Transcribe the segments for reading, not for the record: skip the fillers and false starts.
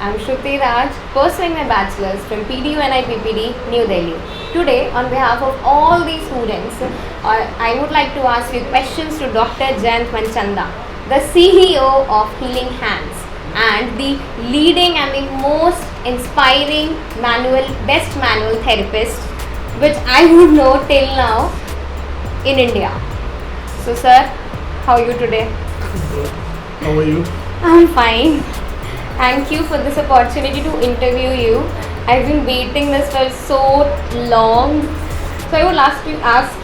I'm Shruti Raj, pursuing my bachelor's from PDUNI PPD, New Delhi. Today, on behalf of all the students, I would like to ask you questions to Dr. Jayantmanchandahealingha, the CEO of Healing Hands and the leading and the most inspiring best manual therapist which I would know till now in India. So sir, how are you today? Good. How are you? I'm fine. Thank you for this opportunity to interview you. I've been waiting this for so long. So I would ask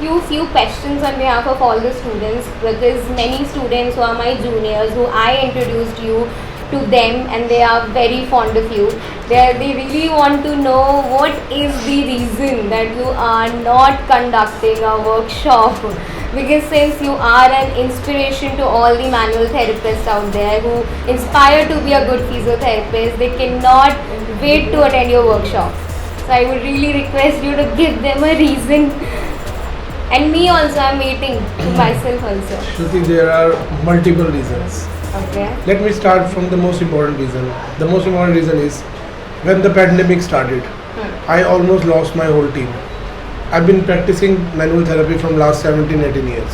you a few questions on behalf of all the students, because many students who are my juniors, who I introduced you to them, and they are very fond of you. They really want to know what is the reason that you are not conducting a workshop. Because since you are an inspiration to all the manual therapists out there who inspire to be a good physiotherapist, they cannot wait to attend your workshop. So I would really request you to give them a reason. And me also, I'm waiting to myself also. Shruti, there are multiple reasons. Okay. Let me start from the most important reason. The most important reason is when the pandemic started, I almost lost my whole team. I've been practicing manual therapy from last 17-18 years.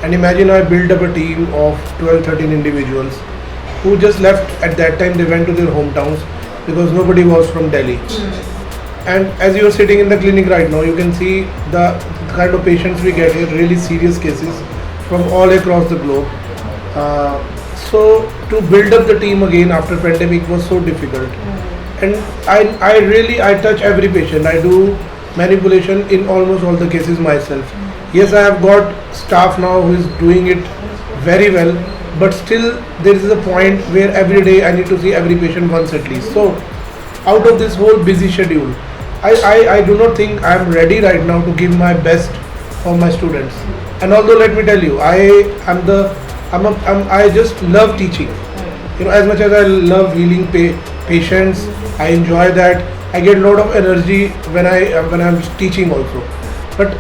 And imagine I built up a team of 12-13 individuals who just left at that time. They went to their hometowns because nobody was from Delhi. And as you are sitting in the clinic right now, you can see the kind of patients we get here, really serious cases from all across the globe. So to build up the team again after pandemic was so difficult. And I touch every patient. I do manipulation in almost all the cases myself. Yes, I have got staff now who is doing it very well, but still there is a point where every day I need to see every patient once at least. So out of this whole busy schedule, I do not think I am ready right now to give my best for my students. And although let me tell you, I just love teaching. You know, as much as I love healing patients, I enjoy that. I get a lot of energy when I'm teaching also. But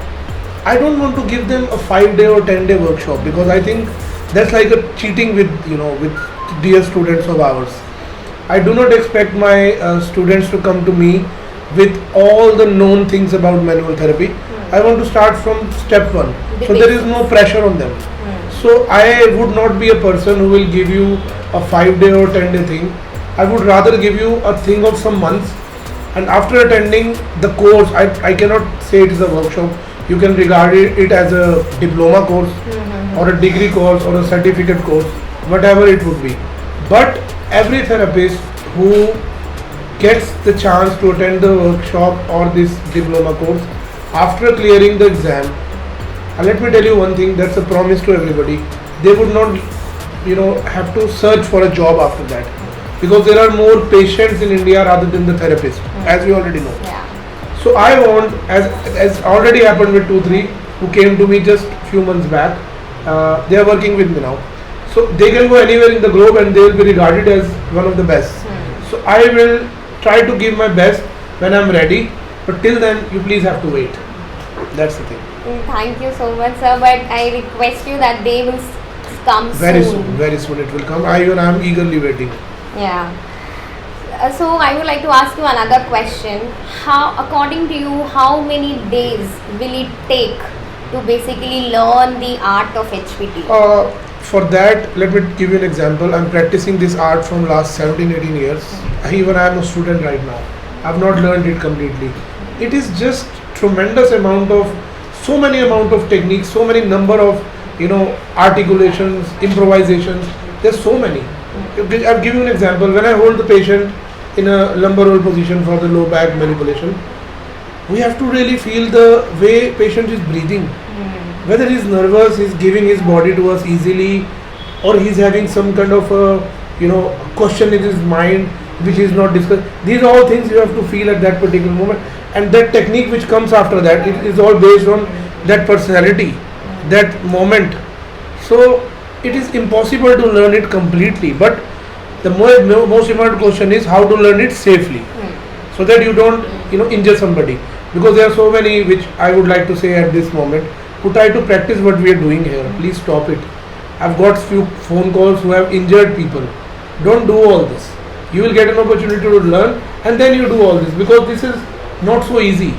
I don't want to give them a 5-day or 10-day workshop, because I think that's like a cheating with dear students of ours. I do not expect my students to come to me with all the known things about manual therapy. I want to start from step 1. So there is no pressure on them. So I would not be a person who will give you a 5-day or 10-day thing. I would rather give you a thing of some months. And after attending the course, I cannot say it is a workshop. You can regard it as a diploma course or a degree course or a certificate course, whatever it would be. But every therapist who gets the chance to attend the workshop or this diploma course after clearing the exam, and let me tell you one thing, that's a promise to everybody. They would not have to search for a job after that, because there are more patients in India rather than the therapists, as we already know. Yeah. So I want, as already happened with 2-3 who came to me just few months back, they are working with me now. So they can go anywhere in the globe and they will be regarded as one of the best. So I will try to give my best when I am ready, but till then you please have to wait. That's the thing. Thank you so much, sir. But I request you that they will come very soon it will come. I am eagerly waiting. Yeah. So I would like to ask you another question. According to you, how many days will it take to basically learn the art of HPT? For that, let me give you an example. I'm practicing this art from last 17-18 years. Even I am a student right now. I have not learned it completely. It is just tremendous so many amount of techniques, so many number of articulations, improvisations. There's so many. I'll give you an example. When I hold the patient in a lumbar roll position for the low back manipulation, we have to really feel the way patient is breathing. Whether he's nervous, he's giving his body to us easily, or he's having some kind of a question in his mind which is not discussed. These are all things you have to feel at that particular moment, and that technique which comes after that, it is all based on that personality, that moment. So it is impossible to learn it completely, but the most important question is how to learn it safely, so that you don't injure somebody. Because there are so many, which I would like to say at this moment, who try to practice what we are doing here. Please stop it. I've got few phone calls who have injured people. Don't do all this. You will get an opportunity to learn, and then you do all this, because this is not so easy.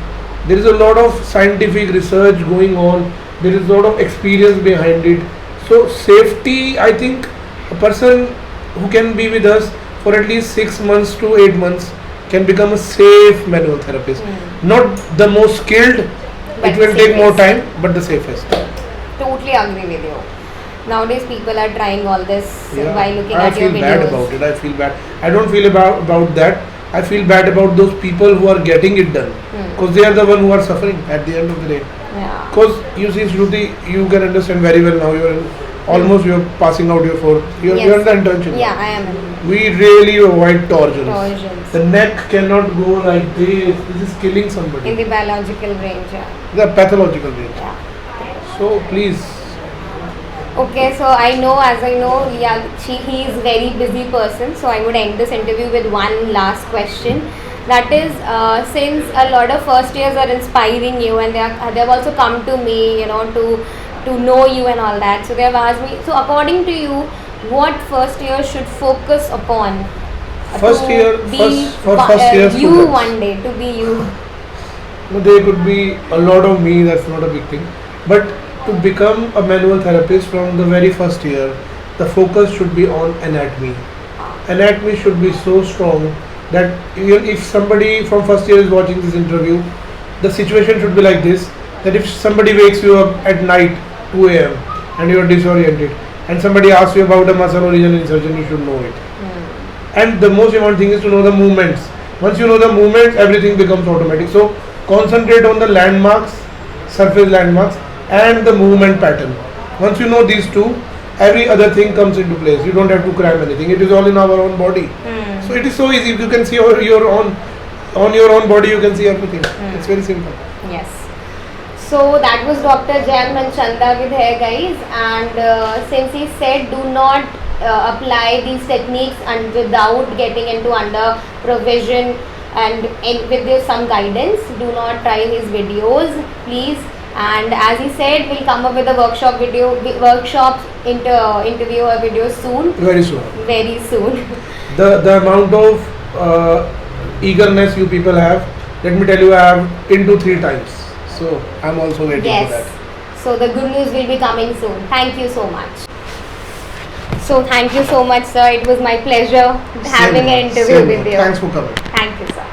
There is a lot of scientific research going on. There is a lot of experience behind it. So safety, I think a person who can be with us for at least 6 months to 8 months can become a safe manual therapist. Not the most skilled, But it will the take more safest. time, but the safest. Totally agree with you. Nowadays people are trying all this Yeah, by looking I at your feel videos. bad about it. I feel bad. I don't feel about that. I feel bad about those people who are getting it done, because they are the one who are suffering at the end of the day. Yeah. Because you see, Shruti, you can understand very well now. You're passing out your fourth. You're in the internship. Yeah, I am in We really avoid torsions. torsions. The neck cannot go like this. This is killing somebody. In the biological range, yeah. The pathological range. Yeah. So please. Okay, so I know, yeah, he is very busy person. So I would end this interview with one last question. That is, since a lot of first years are inspiring you, and they've also come to me, to know you and all that. So they have asked me. So according to you, what first year should focus upon? First to year, be first year you students. one day, to be you. No, there could be a lot of me, that's not a big thing. But to become a manual therapist from the very first year, the focus should be on anatomy. Anatomy should be so strong that if somebody from first year is watching this interview, the situation should be like this, that if somebody wakes you up at night 2 a.m. and you are disoriented, and somebody asks you about a muscle origin insertion, you should know it. And the most important thing is to know the movements. Once you know the movements, everything becomes automatic. So concentrate on the landmarks, surface landmarks, and the movement pattern. Once you know these two, every other thing comes into place. You don't have to cram anything. It is all in our own body. So it is so easy. You can see on your own body. You can see everything. It's very simple. Yes. So that was Dr. Jayantmanchandahealingha, guys, and since he said do not apply these techniques and without getting into under provision and with some guidance, do not try his videos, please. And as he said, we'll come up with a interview or video soon. Very soon. Very soon. The amount of eagerness you people have, let me tell you, I have into 3 times. So I'm also waiting for that. Yes. So the good news will be coming soon. Thank you so much. So thank you so much, sir. It was my pleasure having an interview with you. Thanks for coming. Thank you, sir.